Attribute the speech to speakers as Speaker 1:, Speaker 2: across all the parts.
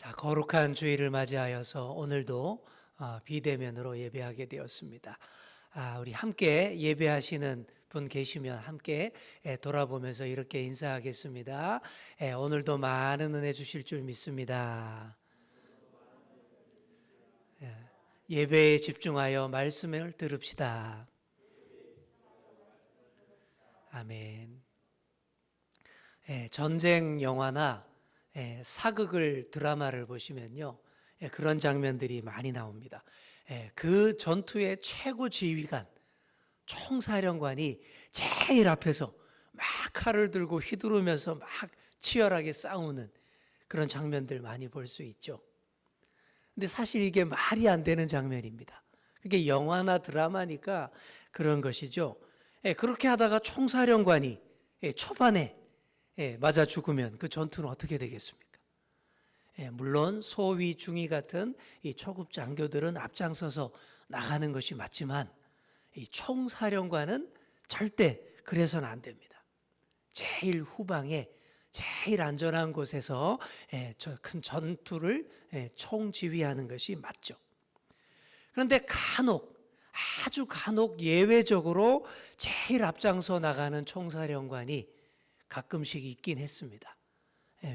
Speaker 1: 자, 거룩한 주일을 맞이하여서 오늘도 비대면으로 예배하게 되었습니다. 우리 함께 예배하시는 분 계시면 함께 돌아보면서 이렇게 인사하겠습니다. 오늘도 많은 은혜 주실 줄 믿습니다. 예배에 집중하여 말씀을 들읍시다. 아멘. 전쟁 영화나 사극을 드라마를 보시면요, 그런 장면들이 많이 나옵니다. 그 전투의 최고 지휘관, 총사령관이 제일 앞에서 막 칼을 들고 휘두르면서 막 치열하게 싸우는 그런 장면들 많이 볼 수 있죠. 근데 사실 이게 말이 안 되는 장면입니다. 그게 영화나 드라마니까 그런 것이죠. 그렇게 하다가 총사령관이 초반에 맞아 죽으면 그 전투는 어떻게 되겠습니까? 물론 소위 중위 같은 이 초급 장교들은 앞장서서 나가는 것이 맞지만 이 총사령관은 절대 그래서는 안 됩니다. 제일 후방에 제일 안전한 곳에서 큰 전투를 총지휘하는 것이 맞죠. 그런데 아주 간혹 예외적으로 제일 앞장서 나가는 총사령관이 가끔씩 있긴 했습니다.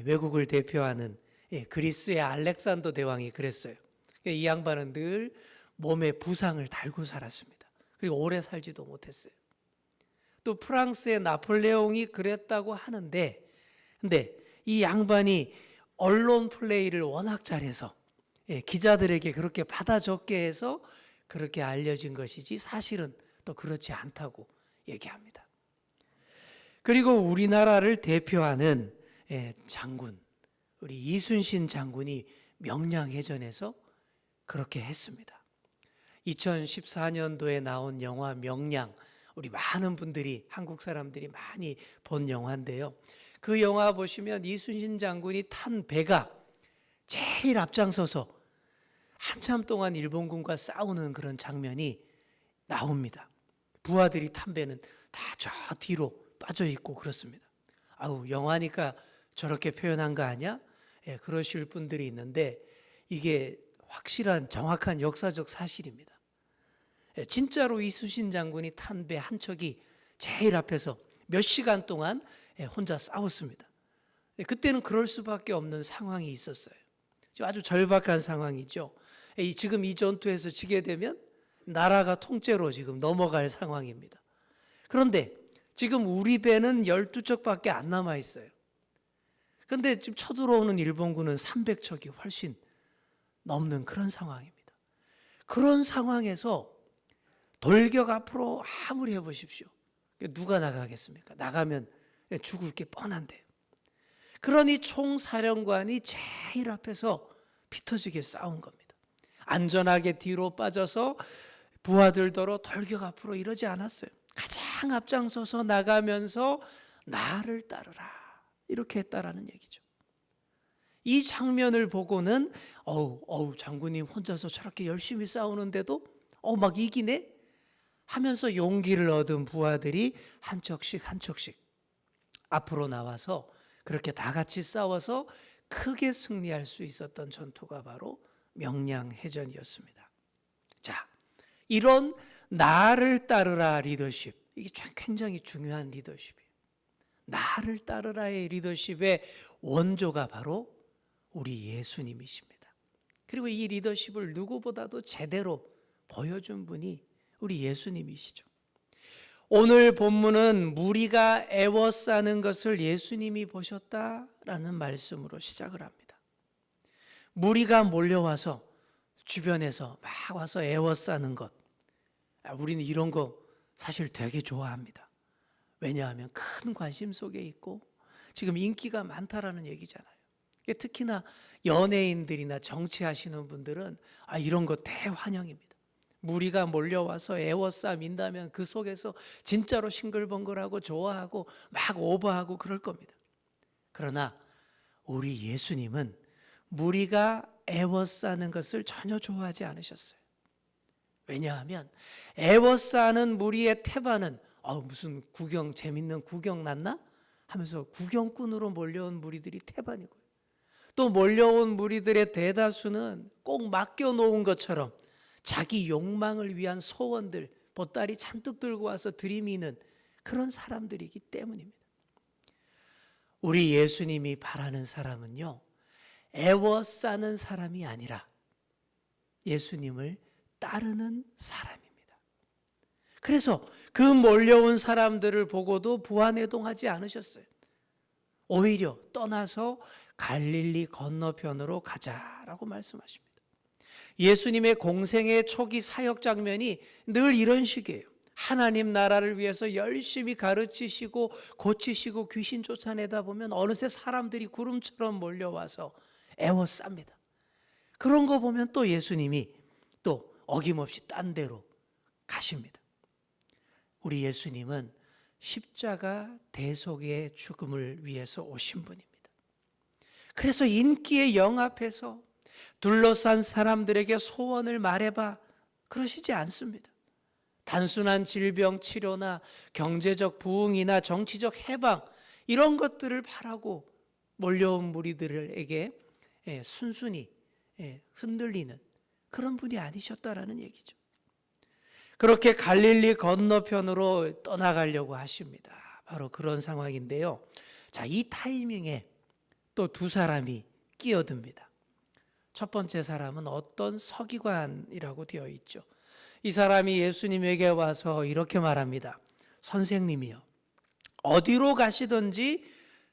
Speaker 1: 외국을 대표하는 그리스의 알렉산더 대왕이 그랬어요. 이 양반은 늘 몸에 부상을 달고 살았습니다. 그리고 오래 살지도 못했어요. 또 프랑스의 나폴레옹이 그랬다고 하는데, 근데 이 양반이 언론 플레이를 워낙 잘해서 기자들에게 그렇게 받아 적게 해서 그렇게 알려진 것이지 사실은 또 그렇지 않다고 얘기합니다. 그리고 우리나라를 대표하는 장군, 우리 이순신 장군이 명량해전에서 그렇게 했습니다. 2014년도에 나온 영화 명량, 우리 많은 분들이, 한국 사람들이 많이 본 영화인데요. 그 영화 보시면 이순신 장군이 탄 배가 제일 앞장서서 한참 동안 일본군과 싸우는 그런 장면이 나옵니다. 부하들이 탄 배는 다 저 뒤로 빠져 있고 그렇습니다. 영화니까 저렇게 표현한 거 아니야? 그러실 분들이 있는데 이게 확실한 정확한 역사적 사실입니다. 진짜로 이순신 장군이 탄 배 한 척이 제일 앞에서 몇 시간 동안 혼자 싸웠습니다. 그때는 그럴 수밖에 없는 상황이 있었어요. 아주 절박한 상황이죠. 지금 이 전투에서 지게 되면 나라가 통째로 지금 넘어갈 상황입니다. 그런데 지금 우리 배는 12척밖에 안 남아 있어요. 그런데 지금 쳐들어오는 일본군은 300척이 훨씬 넘는 그런 상황입니다. 그런 상황에서 돌격 앞으로 아무리 해보십시오. 누가 나가겠습니까? 나가면 죽을 게 뻔한데. 그러니 총사령관이 제일 앞에서 피 터지게 싸운 겁니다. 안전하게 뒤로 빠져서 부하들더러 돌격 앞으로 이러지 않았어요. 가장 앞장서서 나가면서 나를 따르라 이렇게 했다라는 얘기죠. 이 장면을 보고는 장군님 혼자서 저렇게 열심히 싸우는데도 막 이기네 하면서 용기를 얻은 부하들이 한 척씩 앞으로 나와서 그렇게 다 같이 싸워서 크게 승리할 수 있었던 전투가 바로 명량해전이었습니다. 자, 이런 나를 따르라 리더십, 이게 굉장히 중요한 리더십이에요. 나를 따르라의 리더십의 원조가 바로 우리 예수님이십니다. 그리고 이 리더십을 누구보다도 제대로 보여준 분이 우리 예수님이시죠. 오늘 본문은 무리가 애워싸는 것을 예수님이 보셨다라는 말씀으로 시작을 합니다. 무리가 몰려와서 주변에서 막 와서 애워싸는 것, 우리는 이런 거 사실 되게 좋아합니다. 왜냐하면 큰 관심 속에 있고 지금 인기가 많다라는 얘기잖아요. 특히나 연예인들이나 정치하시는 분들은 이런 거 대환영입니다. 무리가 몰려와서 애워싸민다면 그 속에서 진짜로 싱글벙글하고 좋아하고 막 오버하고 그럴 겁니다. 그러나 우리 예수님은 무리가 애워싸는 것을 전혀 좋아하지 않으셨어요. 왜냐하면 애워싸는 무리의 태반은 무슨 재밌는 구경 났나? 하면서 구경꾼으로 몰려온 무리들이 태반이고요. 또 몰려온 무리들의 대다수는 꼭 맡겨놓은 것처럼 자기 욕망을 위한 소원들, 보따리 잔뜩 들고 와서 들이미는 그런 사람들이기 때문입니다. 우리 예수님이 바라는 사람은요, 애워싸는 사람이 아니라 예수님을 따르는 사람입니다. 그래서 그 몰려온 사람들을 보고도 부안해동하지 않으셨어요. 오히려 떠나서 갈릴리 건너편으로 가자라고 말씀하십니다. 예수님의 공생의 초기 사역 장면이 늘 이런 식이에요. 하나님 나라를 위해서 열심히 가르치시고 고치시고 귀신 쫓아내다 보면 어느새 사람들이 구름처럼 몰려와서 애워쌉니다. 그런 거 보면 또 예수님이 또 어김없이 딴 데로 가십니다. 우리 예수님은 십자가 대속의 죽음을 위해서 오신 분입니다. 그래서 인기의 영 앞에서 둘러싼 사람들에게 소원을 말해봐 그러시지 않습니다. 단순한 질병 치료나 경제적 부흥이나 정치적 해방 이런 것들을 바라고 몰려온 무리들에게 순순히 흔들리는 그런 분이 아니셨다라는 얘기죠. 그렇게 갈릴리 건너편으로 떠나가려고 하십니다. 바로 그런 상황인데요. 자, 이 타이밍에 또 두 사람이 끼어듭니다. 첫 번째 사람은 어떤 서기관이라고 되어 있죠. 이 사람이 예수님에게 와서 이렇게 말합니다. 선생님이요, 어디로 가시든지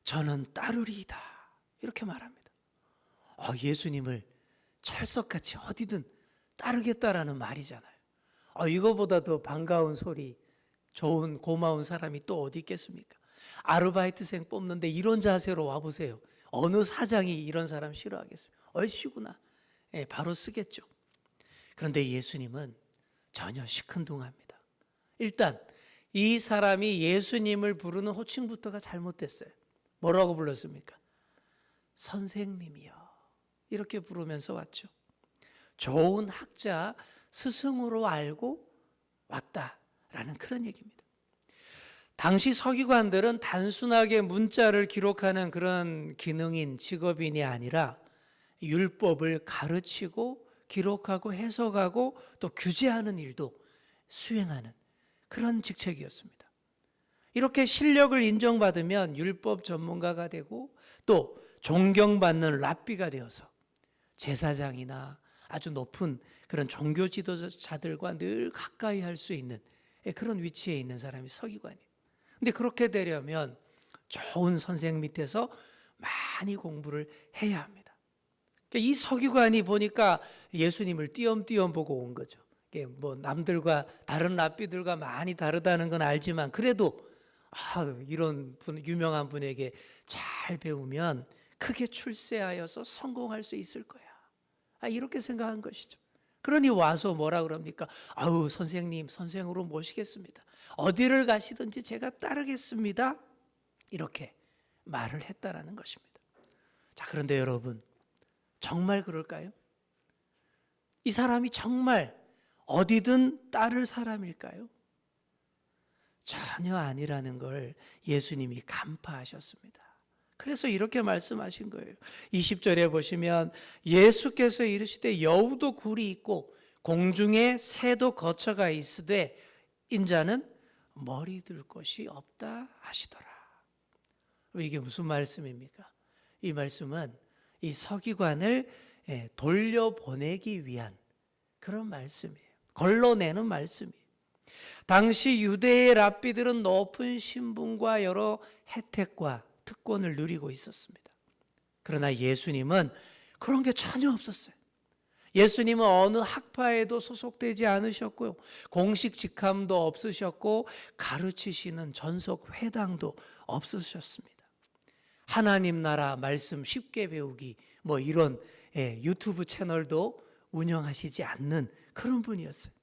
Speaker 1: 저는 따르리이다. 이렇게 말합니다. 예수님을 철석같이 어디든 따르겠다라는 말이잖아요. 이거보다 더 반가운 소리, 좋은 고마운 사람이 또 어디 있겠습니까? 아르바이트생 뽑는데 이런 자세로 와보세요. 어느 사장이 이런 사람 싫어하겠어요? 얼씨구나. 바로 쓰겠죠. 그런데 예수님은 전혀 시큰둥합니다. 일단 이 사람이 예수님을 부르는 호칭부터가 잘못됐어요. 뭐라고 불렀습니까? 선생님이요. 이렇게 부르면서 왔죠. 좋은 학자, 스승으로 알고 왔다라는 그런 얘기입니다. 당시 서기관들은 단순하게 문자를 기록하는 그런 기능인 직업인이 아니라 율법을 가르치고 기록하고 해석하고 또 규제하는 일도 수행하는 그런 직책이었습니다. 이렇게 실력을 인정받으면 율법 전문가가 되고 또 존경받는 랍비가 되어서 제사장이나 아주 높은 그런 종교 지도자들과 늘 가까이 할 수 있는 그런 위치에 있는 사람이 서기관이에요. 근데 그렇게 되려면 좋은 선생 밑에서 많이 공부를 해야 합니다. 그러니까 이 서기관이 보니까 예수님을 띄엄띄엄 보고 온 거죠. 뭐 남들과 다른 랍비들과 많이 다르다는 건 알지만 그래도 이런 분, 유명한 분에게 잘 배우면 크게 출세하여서 성공할 수 있을 거야. 이렇게 생각한 것이죠. 그러니 와서 뭐라 그럽니까? 선생님, 선생으로 모시겠습니다. 어디를 가시든지 제가 따르겠습니다. 이렇게 말을 했다라는 것입니다. 자, 그런데 여러분, 정말 그럴까요? 이 사람이 정말 어디든 따를 사람일까요? 전혀 아니라는 걸 예수님이 간파하셨습니다. 그래서 이렇게 말씀하신 거예요. 20절에 보시면 예수께서 이르시되 여우도 굴이 있고 공중에 새도 거처가 있으되 인자는 머리 들 곳이 없다 하시더라. 이게 무슨 말씀입니까? 이 말씀은 이 서기관을 돌려보내기 위한 그런 말씀이에요. 걸러내는 말씀이에요. 당시 유대의 랍비들은 높은 신분과 여러 혜택과 특권을 누리고 있었습니다. 그러나 예수님은 그런 게 전혀 없었어요. 예수님은 어느 학파에도 소속되지 않으셨고요. 공식 직함도 없으셨고 가르치시는 전속 회당도 없으셨습니다. 하나님 나라 말씀 쉽게 배우기 이런 유튜브 채널도 운영하시지 않는 그런 분이었어요.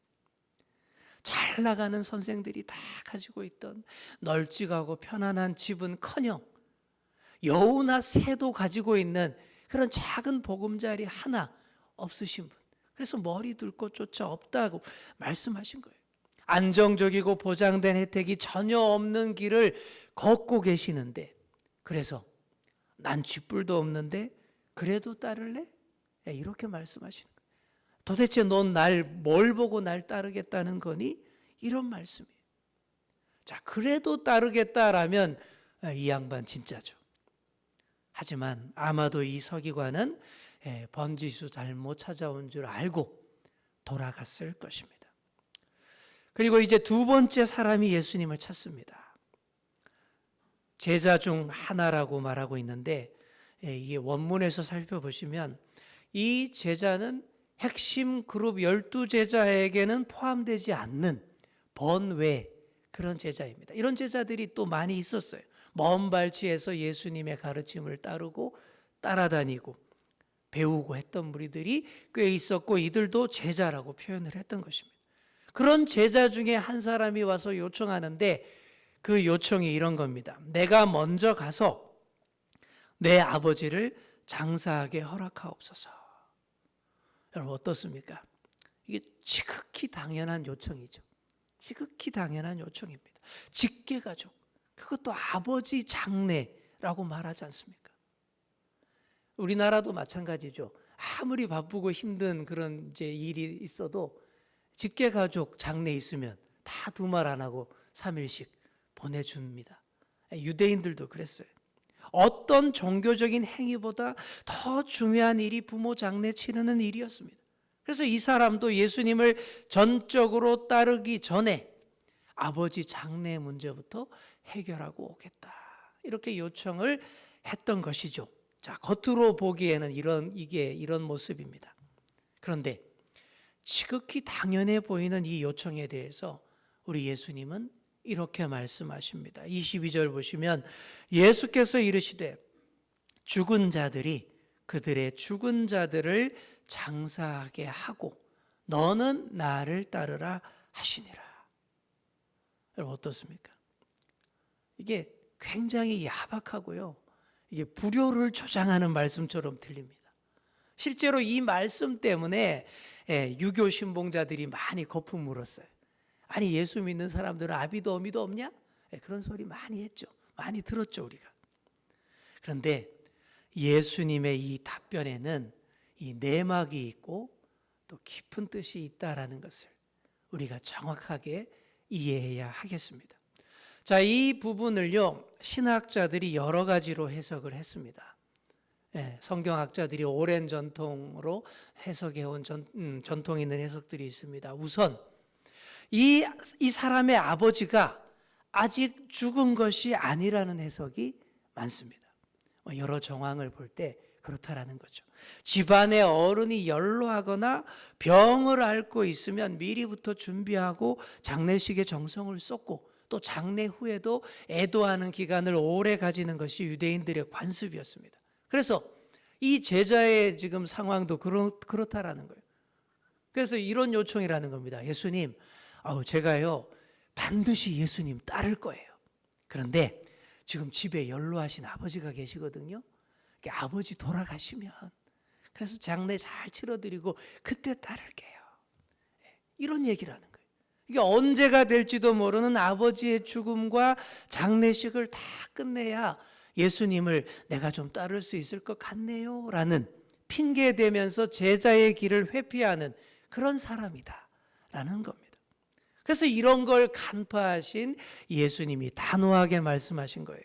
Speaker 1: 잘 나가는 선생들이 다 가지고 있던 널찍하고 편안한 집은커녕 여우나 새도 가지고 있는 그런 작은 보금자리 하나 없으신 분. 그래서 머리 들 곳조차 없다고 말씀하신 거예요. 안정적이고 보장된 혜택이 전혀 없는 길을 걷고 계시는데, 그래서 난 쥐뿔도 없는데 그래도 따를래? 이렇게 말씀하시는 거예요. 도대체 넌 뭘 보고 날 따르겠다는 거니? 이런 말씀이에요. 자, 그래도 따르겠다라면 이 양반 진짜죠. 하지만 아마도 이 서기관은 번지수 잘못 찾아온 줄 알고 돌아갔을 것입니다. 그리고 이제 두 번째 사람이 예수님을 찾습니다. 제자 중 하나라고 말하고 있는데 이게 원문에서 살펴보시면 이 제자는 핵심 그룹 12제자에게는 포함되지 않는 번외 그런 제자입니다. 이런 제자들이 또 많이 있었어요. 먼 발치에서 예수님의 가르침을 따르고 따라다니고 배우고 했던 무리들이 꽤 있었고 이들도 제자라고 표현을 했던 것입니다. 그런 제자 중에 한 사람이 와서 요청하는데 그 요청이 이런 겁니다. 내가 먼저 가서 내 아버지를 장사하게 허락하옵소서. 여러분 어떻습니까? 이게 지극히 당연한 요청이죠. 지극히 당연한 요청입니다. 직계가족, 그것도 아버지 장례라고 말하지 않습니까? 우리나라도 마찬가지죠. 아무리 바쁘고 힘든 그런 이제 일이 있어도 직계가족 장례 있으면 다 두말 안 하고 3일씩 보내줍니다. 유대인들도 그랬어요. 어떤 종교적인 행위보다 더 중요한 일이 부모 장례 치르는 일이었습니다. 그래서 이 사람도 예수님을 전적으로 따르기 전에 아버지 장례 문제부터 해결하고 오겠다. 이렇게 요청을 했던 것이죠. 자, 겉으로 보기에는 이런 모습입니다. 그런데 지극히 당연해 보이는 이 요청에 대해서 우리 예수님은 이렇게 말씀하십니다. 22절 보시면 예수께서 이르시되 죽은 자들이 그들의 죽은 자들을 장사하게 하고 너는 나를 따르라 하시니라. 여러분 어떻습니까? 이게 굉장히 야박하고요. 이게 불효를 조장하는 말씀처럼 들립니다. 실제로 이 말씀 때문에 유교 신봉자들이 많이 거품 물었어요. 아니 예수 믿는 사람들은 아비도 어미도 없냐? 그런 소리 많이 했죠. 많이 들었죠 우리가. 그런데 예수님의 이 답변에는 이 내막이 있고 또 깊은 뜻이 있다라는 것을 우리가 정확하게 이해해야 하겠습니다. 자, 이 부분을요 신학자들이 여러 가지로 해석을 했습니다. 성경학자들이 오랜 전통으로 해석해온 전통 있는 해석들이 있습니다. 우선 이 사람의 아버지가 아직 죽은 것이 아니라는 해석이 많습니다. 여러 정황을 볼 때 그렇다라는 거죠. 집안의 어른이 연로하거나 병을 앓고 있으면 미리부터 준비하고 장례식에 정성을 쏟고 또 장례 후에도 애도하는 기간을 오래 가지는 것이 유대인들의 관습이었습니다. 그래서 이 제자의 지금 상황도 그렇다라는 거예요. 그래서 이런 요청이라는 겁니다. 예수님, 제가요 반드시 예수님 따를 거예요. 그런데 지금 집에 연로하신 아버지가 계시거든요. 아버지 돌아가시면 그래서 장례 잘 치러드리고 그때 따를게요. 이런 얘기라는 거예요. 이게 언제가 될지도 모르는 아버지의 죽음과 장례식을 다 끝내야 예수님을 내가 좀 따를 수 있을 것 같네요 라는 핑계 대면서 제자의 길을 회피하는 그런 사람이다 라는 겁니다. 그래서 이런 걸 간파하신 예수님이 단호하게 말씀하신 거예요.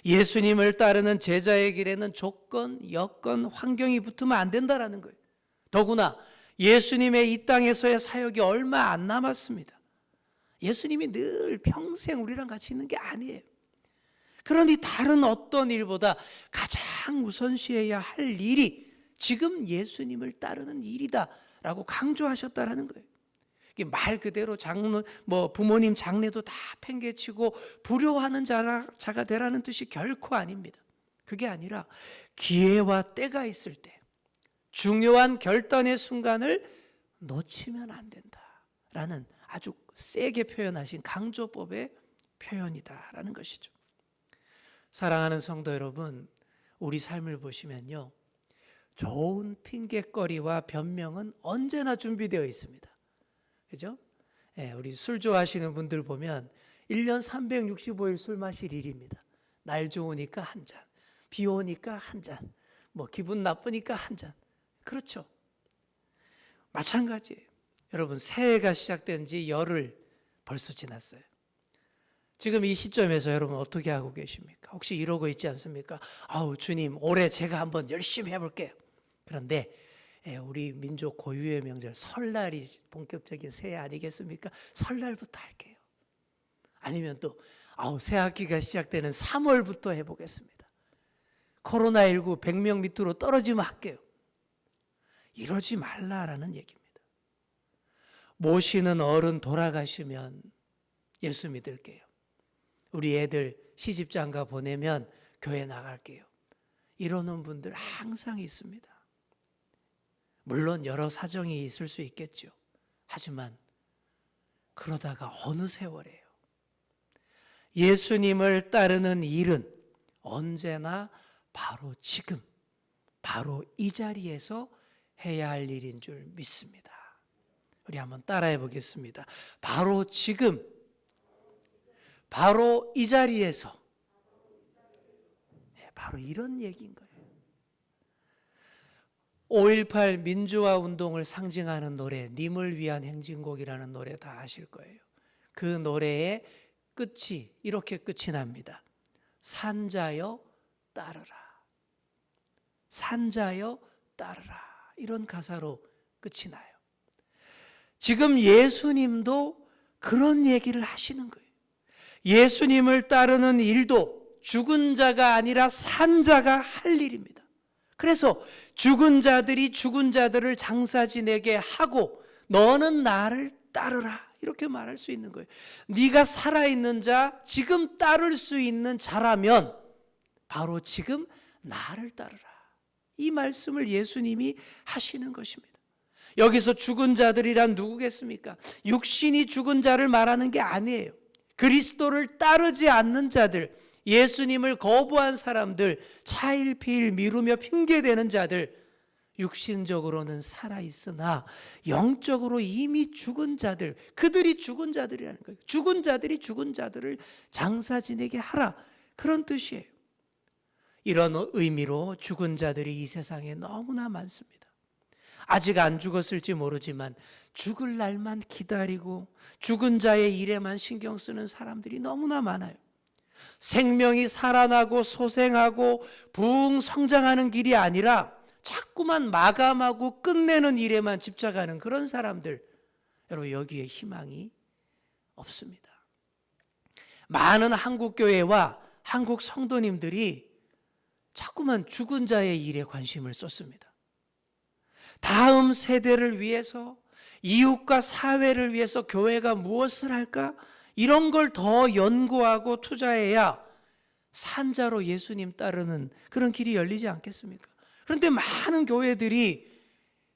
Speaker 1: 예수님을 따르는 제자의 길에는 조건, 여건, 환경이 붙으면 안 된다라는 거예요. 더구나 예수님의 이 땅에서의 사역이 얼마 안 남았습니다. 예수님이 늘 평생 우리랑 같이 있는 게 아니에요. 그러니 다른 어떤 일보다 가장 우선시해야 할 일이 지금 예수님을 따르는 일이다라고 강조하셨다라는 거예요. 말 그대로 부모님 장례도 다 팽개치고 불효하는 자가 되라는 뜻이 결코 아닙니다. 그게 아니라 기회와 때가 있을 때 중요한 결단의 순간을 놓치면 안 된다라는 아주 세게 표현하신 강조법의 표현이다라는 것이죠. 사랑하는 성도 여러분, 우리 삶을 보시면요, 좋은 핑계거리와 변명은 언제나 준비되어 있습니다. 그죠? 우리 술 좋아하시는 분들 보면 1년 365일 술 마실 일입니다. 날 좋으니까 한 잔, 비 오니까 한 잔, 뭐 기분 나쁘니까 한 잔. 그렇죠. 마찬가지예요. 여러분, 새해가 시작된 지 열흘 벌써 지났어요. 지금 이 시점에서 여러분 어떻게 하고 계십니까? 혹시 이러고 있지 않습니까? 아우, 주님, 올해 제가 한번 열심히 해볼게요. 그런데 우리 민족 고유의 명절 설날이 본격적인 새해 아니겠습니까? 설날부터 할게요. 아니면 또 새 학기가 시작되는 3월부터 해보겠습니다. 코로나19 100명 밑으로 떨어지면 할게요. 이러지 말라라는 얘기입니다. 모시는 어른 돌아가시면 예수 믿을게요. 우리 애들 시집장가 보내면 교회 나갈게요. 이러는 분들 항상 있습니다. 물론 여러 사정이 있을 수 있겠죠. 하지만 그러다가 어느 세월에요. 예수님을 따르는 일은 언제나 바로 지금, 바로 이 자리에서 해야 할 일인 줄 믿습니다. 우리 한번 따라해 보겠습니다. 바로 지금, 바로 이 자리에서. 바로 이런 얘기인 거예요. 5.18 민주화 운동을 상징하는 노래, 님을 위한 행진곡이라는 노래 다 아실 거예요. 그 노래의 끝이 이렇게 끝이 납니다. 산자여 따르라. 산자여 따르라. 이런 가사로 끝이 나요. 지금 예수님도 그런 얘기를 하시는 거예요. 예수님을 따르는 일도 죽은 자가 아니라 산 자가 할 일입니다. 그래서 죽은 자들이 죽은 자들을 장사 지내게 하고 너는 나를 따르라. 이렇게 말할 수 있는 거예요. 네가 살아있는 자, 지금 따를 수 있는 자라면 바로 지금 나를 따르라. 이 말씀을 예수님이 하시는 것입니다. 여기서 죽은 자들이란 누구겠습니까? 육신이 죽은 자를 말하는 게 아니에요. 그리스도를 따르지 않는 자들, 예수님을 거부한 사람들, 차일피일 미루며 핑계대는 자들, 육신적으로는 살아있으나 영적으로 이미 죽은 자들, 그들이 죽은 자들이라는 거예요. 죽은 자들이 죽은 자들을 장사 지내게 하라, 그런 뜻이에요. 이런 의미로 죽은 자들이 이 세상에 너무나 많습니다. 아직 안 죽었을지 모르지만 죽을 날만 기다리고 죽은 자의 일에만 신경 쓰는 사람들이 너무나 많아요. 생명이 살아나고 소생하고 부흥 성장하는 길이 아니라 자꾸만 마감하고 끝내는 일에만 집착하는 그런 사람들, 여러분 여기에 희망이 없습니다. 많은 한국 교회와 한국 성도님들이 자꾸만 죽은 자의 일에 관심을 쏟습니다. 다음 세대를 위해서, 이웃과 사회를 위해서 교회가 무엇을 할까? 이런 걸 더 연구하고 투자해야 산자로 예수님 따르는 그런 길이 열리지 않겠습니까? 그런데 많은 교회들이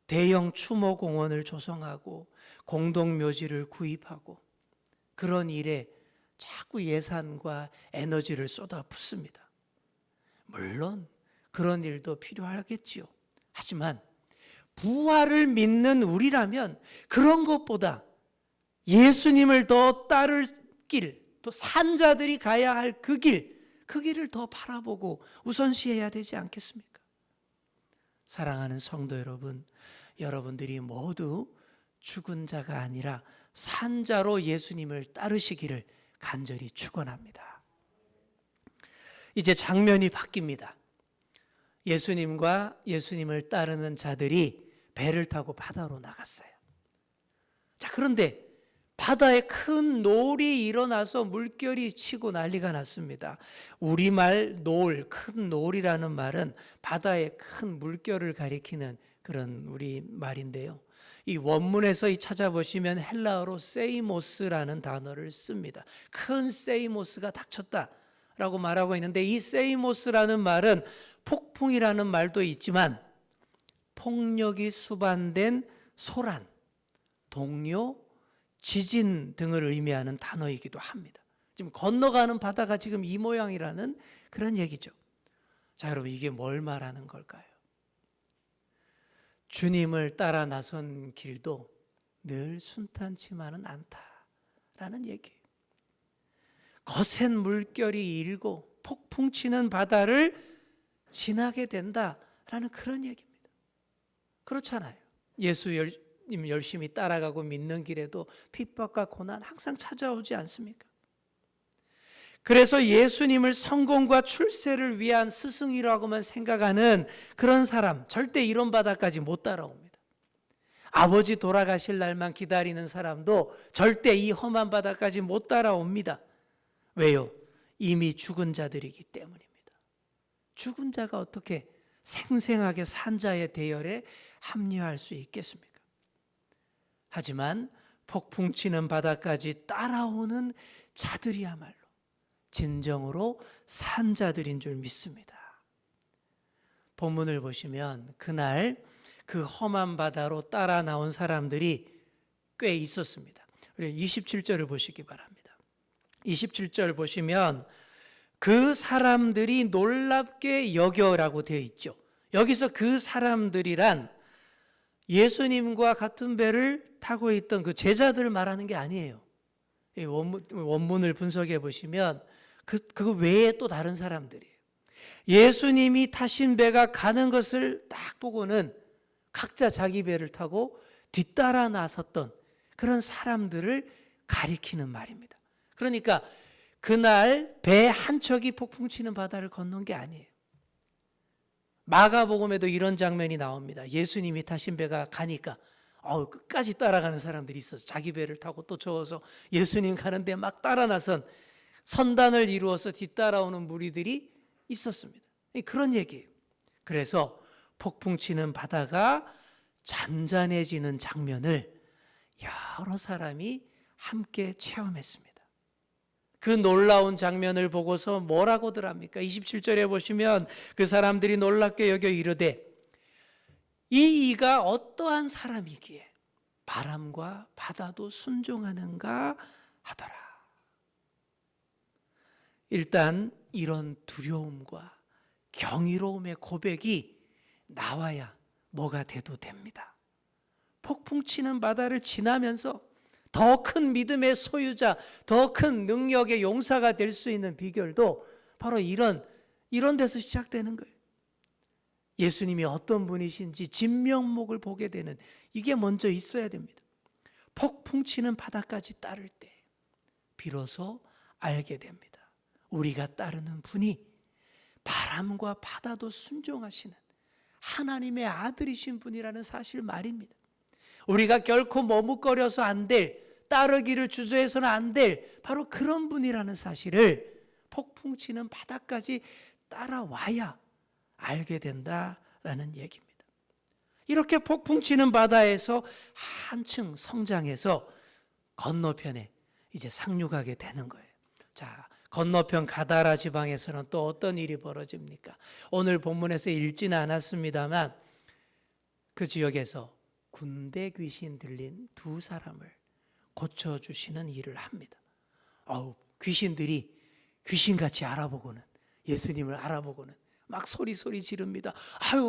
Speaker 1: 대형 추모 공원을 조성하고 공동묘지를 구입하고 그런 일에 자꾸 예산과 에너지를 쏟아붓습니다. 물론 그런 일도 필요하겠지요. 하지만 부활을 믿는 우리라면 그런 것보다 예수님을 더 따를 길, 또 산자들이 가야 할 그 길을 더 바라보고 우선시해야 되지 않겠습니까? 사랑하는 성도 여러분, 여러분들이 모두 죽은 자가 아니라 산자로 예수님을 따르시기를 간절히 축원합니다. 이제 장면이 바뀝니다. 예수님과 예수님을 따르는 자들이 배를 타고 바다로 나갔어요. 자, 그런데 바다에 큰 놀이 일어나서 물결이 치고 난리가 났습니다. 우리말 놀, 큰 놀이라는 말은 바다에 큰 물결을 가리키는 그런 우리 말인데요. 이 원문에서 찾아보시면 헬라어로 세이모스라는 단어를 씁니다. 큰 세이모스가 닥쳤다라고 말하고 있는데, 이 세이모스라는 말은 폭풍이라는 말도 있지만 폭력이 수반된 소란, 동요, 지진 등을 의미하는 단어이기도 합니다. 지금 건너가는 바다가 지금 이 모양이라는 그런 얘기죠. 자, 여러분, 이게 뭘 말하는 걸까요? 주님을 따라 나선 길도 늘 순탄치만은 않다라는 얘기예요. 거센 물결이 일고 폭풍 치는 바다를 지나게 된다. 라는 그런 얘기입니다. 그렇잖아요. 예수님 열심히 따라가고 믿는 길에도 핍박과 고난 항상 찾아오지 않습니까? 그래서 예수님을 성공과 출세를 위한 스승이라고만 생각하는 그런 사람, 절대 이런 바다까지 못 따라옵니다. 아버지 돌아가실 날만 기다리는 사람도 절대 이 험한 바다까지 못 따라옵니다. 왜요? 이미 죽은 자들이기 때문입니다. 죽은 자가 어떻게 생생하게 산 자의 대열에 합류할 수 있겠습니까? 하지만 폭풍 치는 바다까지 따라오는 자들이야말로 진정으로 산 자들인 줄 믿습니다. 본문을 보시면 그날 그 험한 바다로 따라 나온 사람들이 꽤 있었습니다. 27절을 보시기 바랍니다. 27절 보시면 그 사람들이 놀랍게 여겨라고 되어 있죠. 여기서 그 사람들이란 예수님과 같은 배를 타고 있던 그 제자들을 말하는 게 아니에요. 원문을 분석해 보시면 그 외에 또 다른 사람들이에요. 예수님이 타신 배가 가는 것을 딱 보고는 각자 자기 배를 타고 뒤따라 나섰던 그런 사람들을 가리키는 말입니다. 그러니까 그날 배 한 척이 폭풍 치는 바다를 건넌 게 아니에요. 마가복음에도 이런 장면이 나옵니다. 예수님이 타신 배가 가니까 끝까지 따라가는 사람들이 있어서 자기 배를 타고 또 저어서 예수님 가는데 막 따라 나선 선단을 이루어서 뒤따라오는 무리들이 있었습니다. 그런 얘기예요. 그래서 폭풍 치는 바다가 잔잔해지는 장면을 여러 사람이 함께 체험했습니다. 그 놀라운 장면을 보고서 뭐라고들 합니까? 27절에 보시면 그 사람들이 놀랍게 여겨 이르되 이가 어떠한 사람이기에 바람과 바다도 순종하는가 하더라. 일단 이런 두려움과 경이로움의 고백이 나와야 뭐가 돼도 됩니다. 폭풍 치는 바다를 지나면서 더 큰 믿음의 소유자, 더 큰 능력의 용사가 될 수 있는 비결도 바로 이런 데서 시작되는 거예요. 예수님이 어떤 분이신지 진면목을 보게 되는 이게 먼저 있어야 됩니다. 폭풍 치는 바다까지 따를 때 비로소 알게 됩니다. 우리가 따르는 분이 바람과 바다도 순종하시는 하나님의 아들이신 분이라는 사실 말입니다. 우리가 결코 머뭇거려서 안 될, 따르기를 주저해서는 안 될 바로 그런 분이라는 사실을 폭풍 치는 바다까지 따라와야 알게 된다라는 얘기입니다. 이렇게 폭풍 치는 바다에서 한층 성장해서 건너편에 이제 상륙하게 되는 거예요. 자, 건너편 가다라 지방에서는 또 어떤 일이 벌어집니까? 오늘 본문에서 읽지는 않았습니다만 그 지역에서 군대 귀신 들린 두 사람을 고쳐주시는 일을 합니다. 귀신들이 귀신같이 알아보고는 예수님을 알아보고는 막 소리 지릅니다.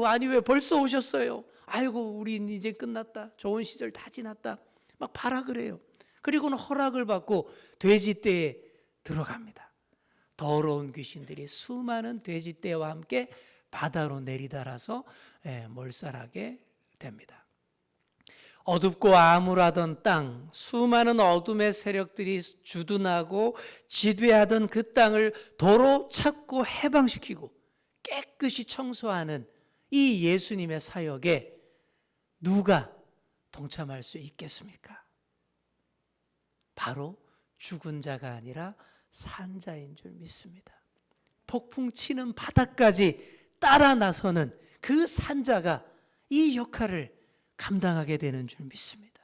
Speaker 1: 아니 왜 벌써 오셨어요? 아이고 우린 이제 끝났다. 좋은 시절 다 지났다. 막 발악을 해요. 그리고는 허락을 받고 돼지떼에 들어갑니다. 더러운 귀신들이 수많은 돼지떼와 함께 바다로 내리달아서 몰살하게 됩니다. 어둡고 암울하던 땅, 수많은 어둠의 세력들이 주둔하고 지배하던 그 땅을 도로 찾고 해방시키고 깨끗이 청소하는 이 예수님의 사역에 누가 동참할 수 있겠습니까? 바로 죽은 자가 아니라 산 자인 줄 믿습니다. 폭풍 치는 바다까지 따라 나서는 그 산자가 이 역할을 감당하게 되는 줄 믿습니다.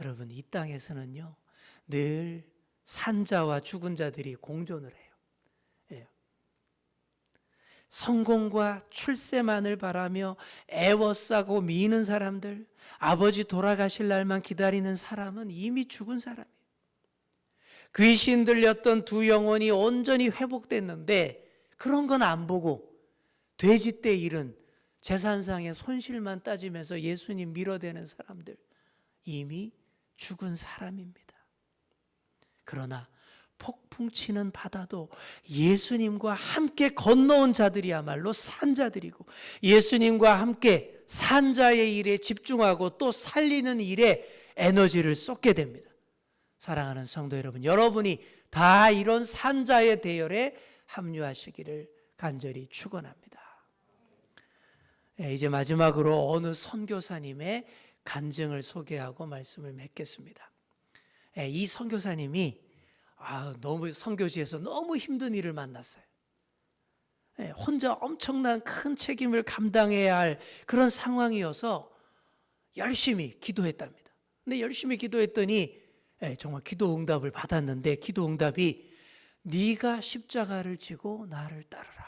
Speaker 1: 여러분, 이 땅에서는요 늘 산자와 죽은 자들이 공존을 해요. 성공과 출세만을 바라며 애워싸고 미는 사람들, 아버지 돌아가실 날만 기다리는 사람은 이미 죽은 사람이에요. 귀신 들렸던 두 영혼이 온전히 회복됐는데 그런 건 안 보고 돼지떼 일은 재산상의 손실만 따지면서 예수님 밀어대는 사람들, 이미 죽은 사람입니다. 그러나 폭풍 치는 바다도 예수님과 함께 건너온 자들이야말로 산자들이고, 예수님과 함께 산자의 일에 집중하고 또 살리는 일에 에너지를 쏟게 됩니다. 사랑하는 성도 여러분, 여러분이 다 이런 산자의 대열에 합류하시기를 간절히 축원합니다. 이제 마지막으로 어느 선교사님의 간증을 소개하고 말씀을 맺겠습니다. 이 선교사님이 너무 선교지에서 너무 힘든 일을 만났어요. 혼자 엄청난 큰 책임을 감당해야 할 그런 상황이어서 열심히 기도했답니다. 근데 열심히 기도했더니 정말 기도 응답을 받았는데, 기도 응답이 네가 십자가를 지고 나를 따르라,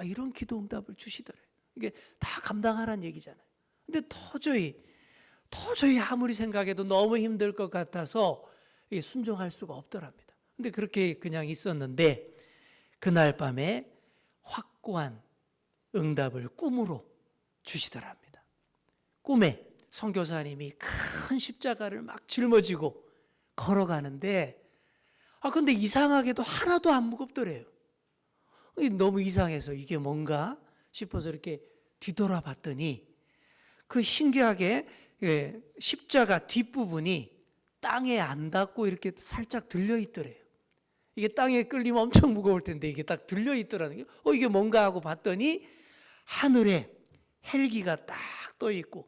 Speaker 1: 이런 기도 응답을 주시더래요. 이게 다 감당하라는 얘기잖아요. 근데 도저히 아무리 생각해도 너무 힘들 것 같아서 순종할 수가 없더랍니다. 근데 그렇게 그냥 있었는데, 그날 밤에 확고한 응답을 꿈으로 주시더랍니다. 꿈에 선교사님이 큰 십자가를 막 짊어지고 걸어가는데, 근데 이상하게도 하나도 안 무겁더래요. 너무 이상해서 이게 뭔가 싶어서 이렇게 뒤돌아봤더니, 그 신기하게 십자가 뒷부분이 땅에 안 닿고 이렇게 살짝 들려있더래요. 이게 땅에 끌리면 엄청 무거울 텐데 이게 딱 들려있더라는 게, 이게 뭔가 하고 봤더니 하늘에 헬기가 딱 떠 있고,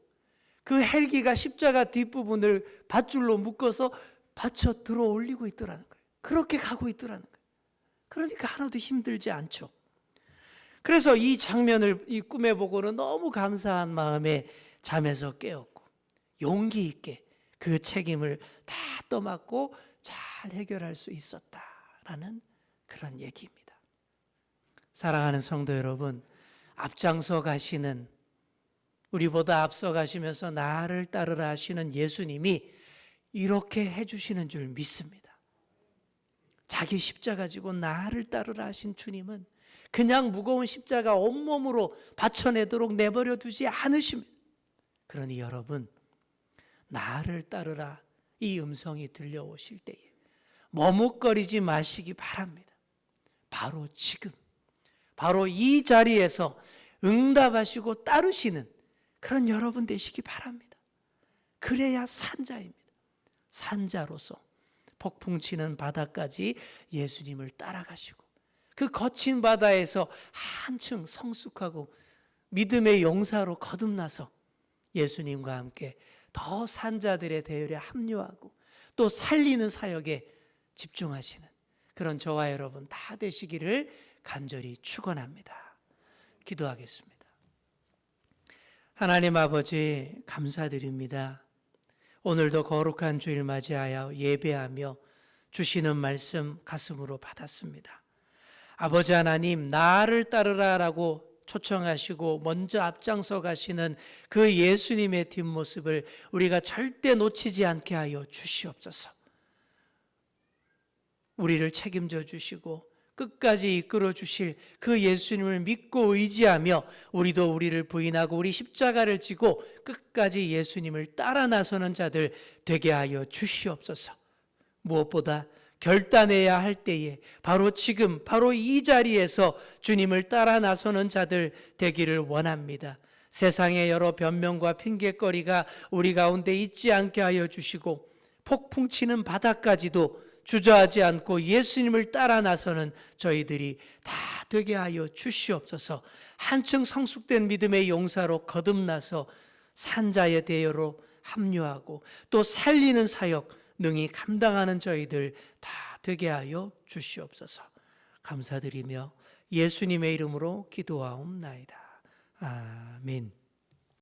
Speaker 1: 그 헬기가 십자가 뒷부분을 밧줄로 묶어서 받쳐 들어 올리고 있더라는 거예요. 그렇게 가고 있더라는 거예요. 그러니까 하나도 힘들지 않죠. 그래서 이 장면을 이 꿈에 보고는 너무 감사한 마음에 잠에서 깨었고, 용기 있게 그 책임을 다 떠맡고 잘 해결할 수 있었다라는 그런 얘기입니다. 사랑하는 성도 여러분, 앞장서 가시는, 우리보다 앞서 가시면서 나를 따르라 하시는 예수님이 이렇게 해주시는 줄 믿습니다. 자기 십자가 지고 나를 따르라 하신 주님은 그냥 무거운 십자가 온몸으로 받쳐내도록 내버려 두지 않으십니다. 그러니 여러분, 나를 따르라 이 음성이 들려오실 때에 머뭇거리지 마시기 바랍니다. 바로 지금, 바로 이 자리에서 응답하시고 따르시는 그런 여러분 되시기 바랍니다. 그래야 산자입니다. 산자로서 폭풍 치는 바다까지 예수님을 따라가시고, 그 거친 바다에서 한층 성숙하고 믿음의 용사로 거듭나서 예수님과 함께 더 산자들의 대열에 합류하고 또 살리는 사역에 집중하시는 그런 저와 여러분 다 되시기를 간절히 축원합니다. 기도하겠습니다. 하나님 아버지, 감사드립니다. 오늘도 거룩한 주일 맞이하여 예배하며 주시는 말씀 가슴으로 받았습니다. 아버지 하나님, 나를 따르라라고 초청하시고 먼저 앞장서 가시는 그 예수님의 뒷모습을 우리가 절대 놓치지 않게 하여 주시옵소서. 우리를 책임져 주시고 끝까지 이끌어 주실 그 예수님을 믿고 의지하며 우리도 우리를 부인하고 우리 십자가를 지고 끝까지 예수님을 따라 나서는 자들 되게 하여 주시옵소서. 무엇보다 결단해야 할 때에 바로 지금 바로 이 자리에서 주님을 따라 나서는 자들 되기를 원합니다. 세상의 여러 변명과 핑계거리가 우리 가운데 있지 않게 하여 주시고 폭풍 치는 바다까지도 주저하지 않고 예수님을 따라 나서는 저희들이 다 되게 하여 주시옵소서. 한층 성숙된 믿음의 용사로 거듭나서 산자의 대열로 합류하고 또 살리는 사역 능히 감당하는 저희들 다 되게 하여 주시옵소서. 감사드리며 예수님의 이름으로 기도하옵나이다. 아멘.